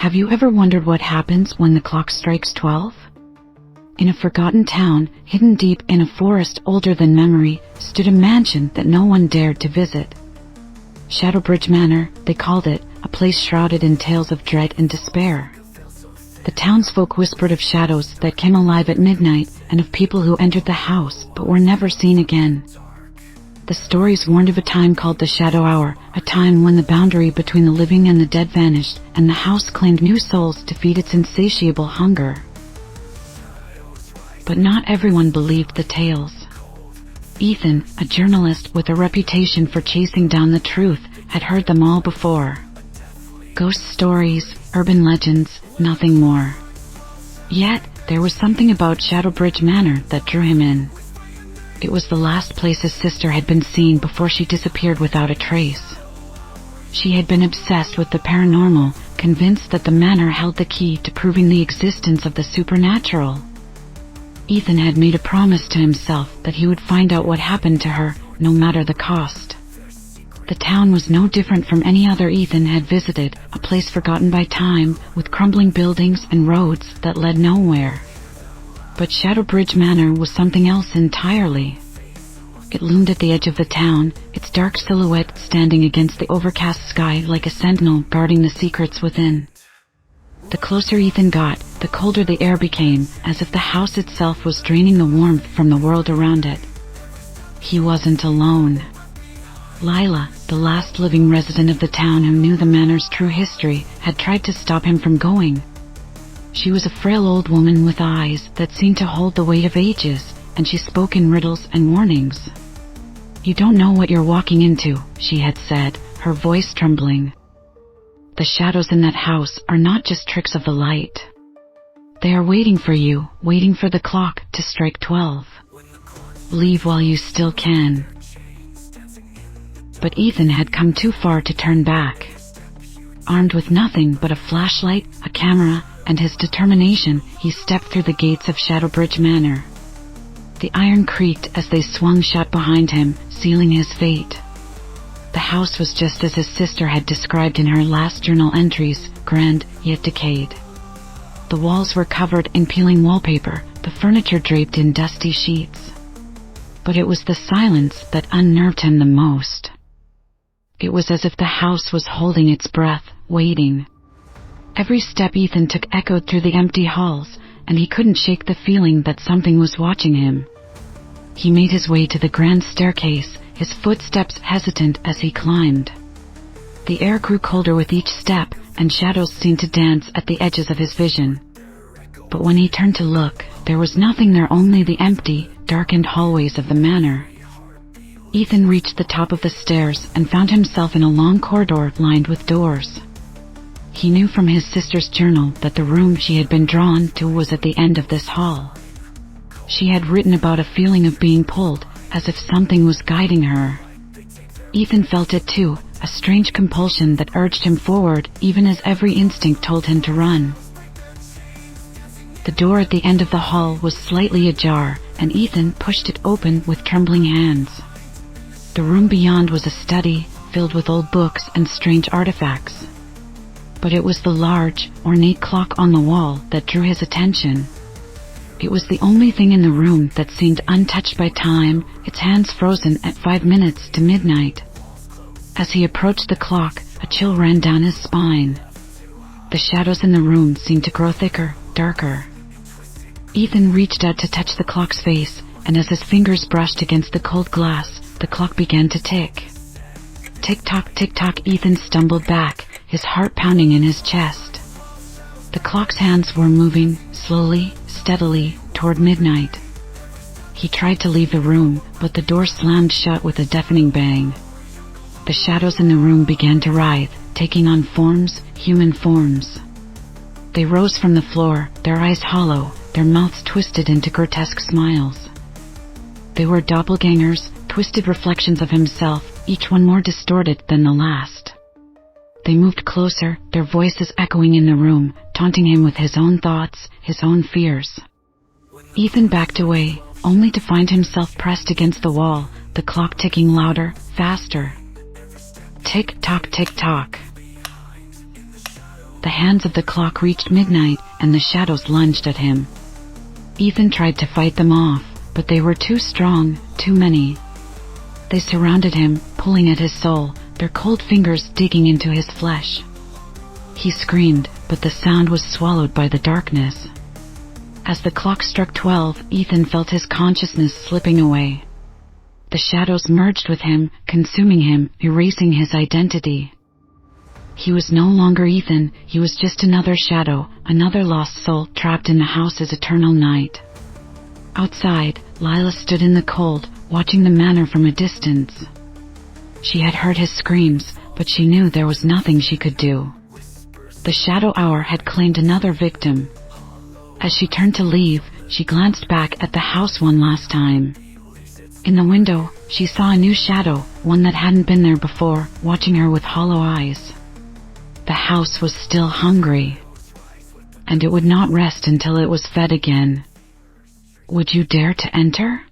Have you ever wondered what happens when the clock strikes 12? In a forgotten town, hidden deep in a forest older than memory, stood a mansion that no one dared to visit. Shadow Bridge Manor, they called it, a place shrouded in tales of dread and despair. The townsfolk whispered of shadows that came alive at midnight and of people who entered the house but were never seen again. The stories warned of a time called the Shadow Hour, a time when the boundary between the living and the dead vanished, and the house claimed new souls to feed its insatiable hunger. But not everyone believed the tales. Ethan, a journalist with a reputation for chasing down the truth, had heard them all before. Ghost stories, urban legends, nothing more. Yet, there was something about Shadow Bridge Manor that drew him in. It was the last place his sister had been seen before she disappeared without a trace. She had been obsessed with the paranormal, convinced that the manor held the key to proving the existence of the supernatural. Ethan had made a promise to himself that he would find out what happened to her, no matter the cost. The town was no different from any other Ethan had visited, a place forgotten by time, with crumbling buildings and roads that led nowhere. But Shadow Bridge Manor was something else entirely. It loomed at the edge of the town, its dark silhouette standing against the overcast sky like a sentinel guarding the secrets within. The closer Ethan got, the colder the air became, as if the house itself was draining the warmth from the world around it. He wasn't alone. Lila, the last living resident of the town who knew the manor's true history, had tried to stop him from going. She was a frail old woman with eyes that seemed to hold the weight of ages, and she spoke in riddles and warnings. "You don't know what you're walking into," she had said, her voice trembling. "The shadows in that house are not just tricks of the light. They are waiting for you, waiting for the clock to strike 12. Leave while you still can." But Ethan had come too far to turn back. Armed with nothing but a flashlight, a camera, and his determination, he stepped through the gates of Shadow Bridge Manor. The iron creaked as they swung shut behind him, sealing his fate. The house was just as his sister had described in her last journal entries, grand yet decayed. The walls were covered in peeling wallpaper, the furniture draped in dusty sheets. But it was the silence that unnerved him the most. It was as if the house was holding its breath, waiting. Every step Ethan took echoed through the empty halls, and he couldn't shake the feeling that something was watching him. He made his way to the grand staircase, his footsteps hesitant as he climbed. The air grew colder with each step, and shadows seemed to dance at the edges of his vision. But when he turned to look, there was nothing there, only the empty, darkened hallways of the manor. Ethan reached the top of the stairs and found himself in a long corridor lined with doors. He knew from his sister's journal that the room she had been drawn to was at the end of this hall. She had written about a feeling of being pulled, as if something was guiding her. Ethan felt it too, a strange compulsion that urged him forward even as every instinct told him to run. The door at the end of the hall was slightly ajar, and Ethan pushed it open with trembling hands. The room beyond was a study, filled with old books and strange artifacts. But it was the large, ornate clock on the wall that drew his attention. It was the only thing in the room that seemed untouched by time, its hands frozen at 5 minutes to midnight. As he approached the clock, a chill ran down his spine. The shadows in the room seemed to grow thicker, darker. Ethan reached out to touch the clock's face, and as his fingers brushed against the cold glass, the clock began to tick. Tick-tock, tick-tock. Ethan stumbled back, his heart pounding in his chest. The clock's hands were moving, slowly, steadily, toward midnight. He tried to leave the room, but the door slammed shut with a deafening bang. The shadows in the room began to writhe, taking on forms, human forms. They rose from the floor, their eyes hollow, their mouths twisted into grotesque smiles. They were doppelgangers, twisted reflections of himself, each one more distorted than the last. They moved closer, their voices echoing in the room, taunting him with his own thoughts, his own fears. Ethan backed away, only to find himself pressed against the wall, the clock ticking louder, faster. Tick-tock, tick-tock. The hands of the clock reached midnight, and the shadows lunged at him. Ethan tried to fight them off, but they were too strong, too many. They surrounded him, pulling at his soul, their cold fingers digging into his flesh. He screamed, but the sound was swallowed by the darkness. As the clock struck 12, Ethan felt his consciousness slipping away. The shadows merged with him, consuming him, erasing his identity. He was no longer Ethan, he was just another shadow, another lost soul trapped in the house's eternal night. Outside, Lila stood in the cold, watching the manor from a distance. She had heard his screams, but she knew there was nothing she could do. The shadow hour had claimed another victim. As she turned to leave, she glanced back at the house one last time. In the window, she saw a new shadow, one that hadn't been there before, watching her with hollow eyes. The house was still hungry, and it would not rest until it was fed again. Would you dare to enter?